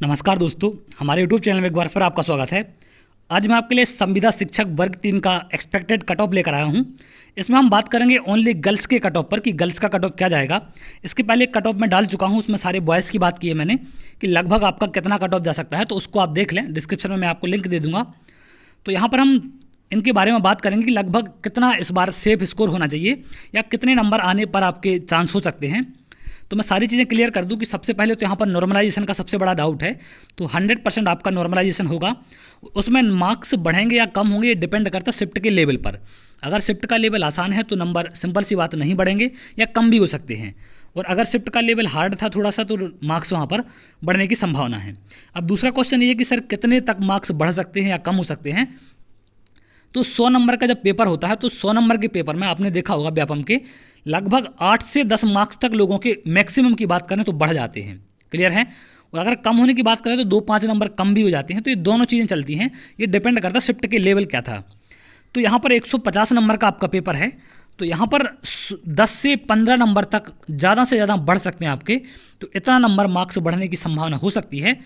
नमस्कार दोस्तों, हमारे YouTube चैनल में एक बार फिर आपका स्वागत है। आज मैं आपके लिए संविदा शिक्षक वर्ग 3 का एक्सपेक्टेड कट ऑफ लेकर आया हूं। इसमें हम बात करेंगे ओनली गर्ल्स के कट ऑफ पर कि गर्ल्स का कट ऑफ क्या जाएगा। इसके पहले एक कट ऑफ मैं डाल चुका हूं, उसमें सारे बॉयज़ की बात की है मैंने कि लगभग आपका कितना कट ऑफ जा सकता है, तो उसको आप देख लें। डिस्क्रिप्शन में मैं आपको लिंक दे दूँगा। तो यहाँ पर हम इनके बारे में बात करेंगे कि लगभग कितना इस बार सेफ स्कोर होना चाहिए या कितने नंबर आने पर आपके चांस हो सकते हैं। तो मैं सारी चीज़ें क्लियर कर दूं कि सबसे पहले तो यहाँ पर नॉर्मलाइजेशन का सबसे बड़ा डाउट है। तो 100% आपका नॉर्मलाइजेशन होगा। उसमें मार्क्स बढ़ेंगे या कम होंगे ये डिपेंड करता है शिफ्ट के लेवल पर। अगर शिफ्ट का लेवल आसान है तो नंबर सिंपल सी बात नहीं बढ़ेंगे या कम भी हो सकते हैं, और अगर शिफ्ट का लेवल हार्ड था थोड़ा सा तो मार्क्स वहाँ पर बढ़ने की संभावना है। अब दूसरा क्वेश्चन ये है कि सर कितने तक मार्क्स बढ़ सकते हैं या कम हो सकते हैं। तो 100 नंबर का जब पेपर होता है तो 100 नंबर के पेपर में आपने देखा होगा व्यापम के लगभग 8 से 10 मार्क्स तक लोगों के मैक्सिमम की बात करें तो बढ़ जाते हैं। क्लियर है। और अगर कम होने की बात करें तो 2-5 नंबर कम भी हो जाते हैं। तो ये दोनों चीज़ें चलती हैं, ये डिपेंड करता है शिफ्ट के लेवल क्या था। तो यहाँ पर 150 नंबर का आपका पेपर है, तो यहाँ पर 10 से 15 नंबर तक ज़्यादा से ज़्यादा बढ़ सकते हैं आपके। तो इतना नंबर मार्क्स बढ़ने की संभावना हो सकती है।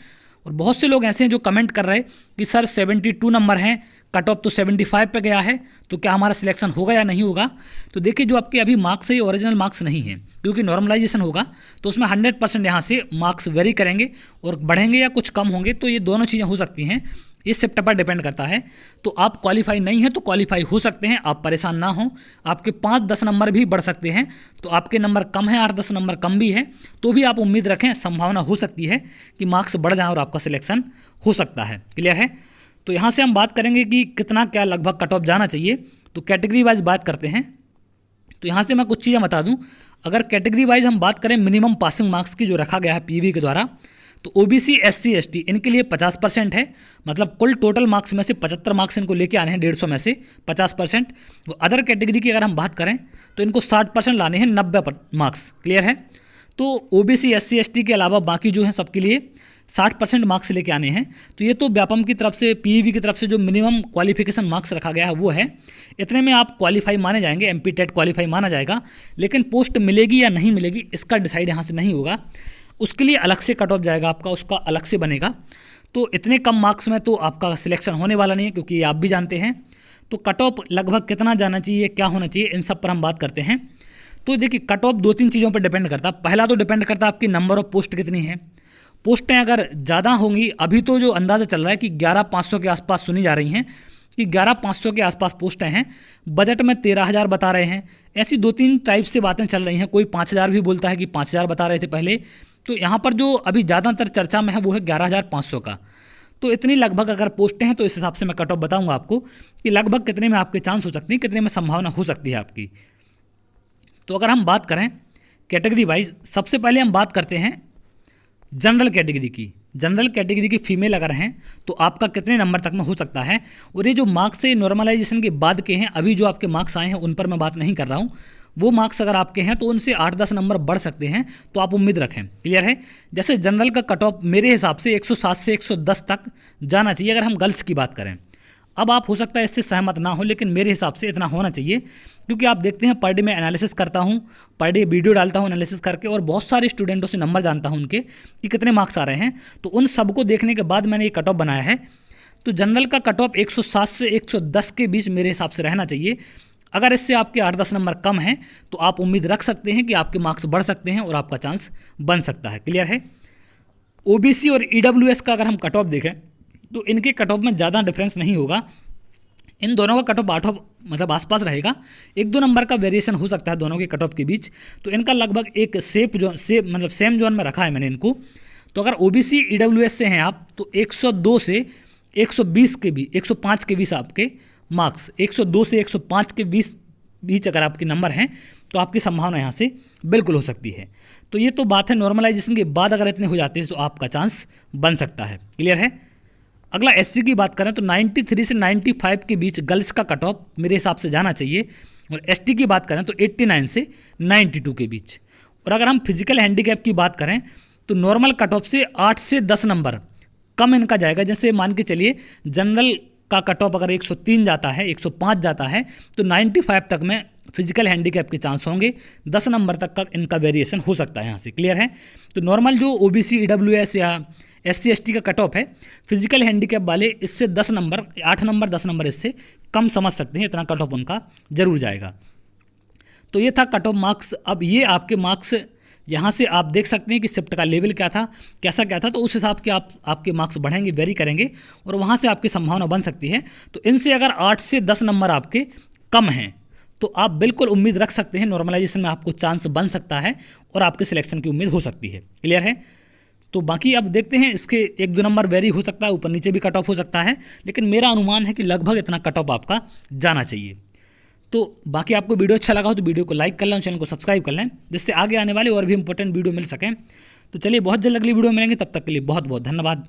और बहुत से लोग ऐसे हैं जो कमेंट कर रहे हैं कि सर 72 नंबर हैं, कट ऑफ तो 75 पे गया है, तो क्या हमारा सिलेक्शन होगा या नहीं होगा। तो देखिए जो आपके अभी मार्क्स है ये ओरिजिनल मार्क्स नहीं है, क्योंकि नॉर्मलाइजेशन होगा तो उसमें 100% यहाँ से मार्क्स वेरी करेंगे और बढ़ेंगे या कुछ कम होंगे। तो ये दोनों चीज़ें हो सकती हैं, ये शिफ्ट पर डिपेंड करता है। तो आप क्वालिफाई नहीं है तो क्वालिफाई हो सकते हैं, आप परेशान ना हों। आपके 5-10 नंबर भी बढ़ सकते हैं, तो आपके नंबर कम है, 8-10 नंबर कम भी है, तो भी आप उम्मीद रखें, संभावना हो सकती है कि मार्क्स बढ़ जाए और आपका सिलेक्शन हो सकता है। क्लियर है। तो यहाँ से हम बात करेंगे कि कितना क्या लगभग कट ऑफ जाना चाहिए। तो कैटेगरी वाइज बात करते हैं। तो यहाँ से मैं कुछ चीज़ें बता दूँ। अगर कैटेगरी वाइज हम बात करें मिनिमम पासिंग मार्क्स की जो रखा गया है पीवी के द्वारा, तो ओबीसी SC ST इनके लिए 50% है। मतलब कुल टोटल मार्क्स में से 75 मार्क्स इनको लेके आने हैं 150 में से 50%। वो अदर कैटेगरी की अगर हम बात करें तो इनको 60% लाने हैं, 90 मार्क्स। क्लियर है। तो ओबीसी SC ST के अलावा बाकी जो हैं सबके लिए 60% मार्क्स लेके आने हैं। तो ये तो व्यापम की तरफ से पीईवी की तरफ से जो मिनिमम क्वालिफिकेशन मार्क्स रखा गया है वो है। इतने में आप क्वालिफाई माने जाएंगे, MP टेट क्वालिफाई माना जाएगा। लेकिन पोस्ट मिलेगी या नहीं मिलेगी इसका डिसाइड यहाँ से नहीं होगा, उसके लिए अलग से कट ऑफ जाएगा आपका, उसका अलग से बनेगा। तो इतने कम मार्क्स में तो आपका सिलेक्शन होने वाला नहीं है, क्योंकि आप भी जानते हैं। तो कट ऑफ लगभग कितना जाना चाहिए, क्या होना चाहिए, इन सब पर हम बात करते हैं। तो देखिए कट ऑफ 2-3 चीज़ों पर डिपेंड करता है। पहला तो डिपेंड करता है आपकी नंबर ऑफ पोस्ट कितनी है। पोस्टें अगर ज़्यादा होंगी, अभी तो जो अंदाज़ा चल रहा है कि 11,500 के आसपास सुनी जा रही हैं कि 11,500 के आसपास पोस्टें हैं। बजट में 13,000 बता रहे हैं। ऐसी 2-3 टाइप से बातें चल रही हैं। कोई 5,000 भी बोलता है कि 5,000 बता रहे थे पहले। तो यहाँ पर जो अभी ज़्यादातर चर्चा में है वो है 11,500 का। तो इतनी लगभग अगर पोस्टें हैं तो इस हिसाब से मैं कट ऑफ बताऊँगा आपको कि लगभग कितने में आपके चांस हो सकते हैं, कितने में संभावना हो सकती है आपकी। तो अगर हम बात करें कैटेगरी वाइज, सबसे पहले हम बात करते हैं जनरल कैटेगरी की। जनरल कैटेगरी की फीमेल अगर हैं तो आपका कितने नंबर तक में हो सकता है। और ये जो मार्क्स है नॉर्मलाइजेशन के बाद के हैं, अभी जो आपके मार्क्स आए हैं उन पर मैं बात नहीं कर रहा हूँ। वो मार्क्स अगर आपके हैं तो उनसे 8-10 नंबर बढ़ सकते हैं, तो आप उम्मीद रखें। क्लियर है। जैसे जनरल का कट ऑफ मेरे हिसाब से 107 से 110 तक जाना चाहिए अगर हम गर्ल्स की बात करें। अब आप हो सकता है इससे सहमत ना हो, लेकिन मेरे हिसाब से इतना होना चाहिए, क्योंकि आप देखते हैं पर डे मैं एनालिसिस करता हूँ, पर डे वीडियो डालता हूँ एनालिसिस करके, और बहुत सारे स्टूडेंटों से नंबर जानता हूँ उनके कि कितने मार्क्स आ रहे हैं। तो उन सबको देखने के बाद मैंने ये कट ऑफ बनाया है। तो जनरल का कट ऑफ 107 से 110 के बीच मेरे हिसाब से रहना चाहिए। अगर इससे आपके 8-10 नंबर कम हैं तो आप उम्मीद रख सकते हैं कि आपके मार्क्स बढ़ सकते हैं और आपका चांस बन सकता है। क्लियर है। OBC और EWS का अगर हम कट ऑफ देखें तो इनके कट ऑफ में ज़्यादा डिफरेंस नहीं होगा। इन दोनों का कट ऑफ 8 मतलब आसपास रहेगा। 1-2 नंबर का वेरिएशन हो सकता है दोनों के कट ऑफ के बीच। तो इनका लगभग एक मतलब सेम जोन में रखा है मैंने इनको। तो अगर OBC EWS से हैं आप तो 102 से 120 के बीच, 105 के बीच आपके मार्क्स, 102 से 105 के बीच अगर आपके नंबर हैं तो आपकी संभावना यहाँ से बिल्कुल हो सकती है। तो ये तो बात है नॉर्मलाइजेशन के बाद अगर इतने हो जाते हैं तो आपका चांस बन सकता है। क्लियर है। अगला SC की बात करें तो 93 से 95 के बीच गर्ल्स का कट ऑफ मेरे हिसाब से जाना चाहिए। और ST की बात करें तो 89 से 92 के बीच। और अगर हम फिजिकल हैंडीकैप की बात करें तो नॉर्मल कट ऑफ से 8 से 10 नंबर कम इनका जाएगा। जैसे मान के चलिए जनरल का कट ऑफ अगर 103 जाता है, 105 जाता है, तो 95 तक में फिजिकल हैंडीकैप के चांस होंगे। 10 नंबर तक का इनका वेरिएशन हो सकता है यहाँ से। क्लियर है। तो नॉर्मल जो OBC EWS या SC/ST का कट ऑफ है। फिजिकल हैंडीकैप वाले इससे 10 नंबर 8 नंबर 10 नंबर इससे कम समझ सकते हैं, इतना कट ऑफ उनका जरूर जाएगा। तो ये था कट ऑफ मार्क्स। अब ये आपके मार्क्स यहाँ से आप देख सकते हैं कि शिफ्ट का लेवल क्या था, कैसा क्या था, तो उस हिसाब के आपके मार्क्स बढ़ेंगे, वेरी करेंगे और वहाँ से आपकी संभावना बन सकती है। तो इनसे अगर 8 से 10 नंबर आपके कम हैं तो आप बिल्कुल उम्मीद रख सकते हैं नॉर्मलाइजेशन में आपको चांस बन सकता है और आपके सिलेक्शन की उम्मीद हो सकती है। क्लियर है? तो बाकी अब देखते हैं, इसके 1-2 नंबर वेरी हो सकता है, ऊपर नीचे भी कट ऑफ हो सकता है, लेकिन मेरा अनुमान है कि लगभग इतना कट ऑफ आपका जाना चाहिए। तो बाकी आपको वीडियो अच्छा लगा हो तो वीडियो को लाइक कर लें, चैनल को सब्सक्राइब कर लें, जिससे आगे आने वाले और भी इंपॉर्टेंट वीडियो मिल सकें। तो चलिए बहुत जल्द अगली वीडियो मिलेंगे, तब तक के लिए बहुत बहुत धन्यवाद।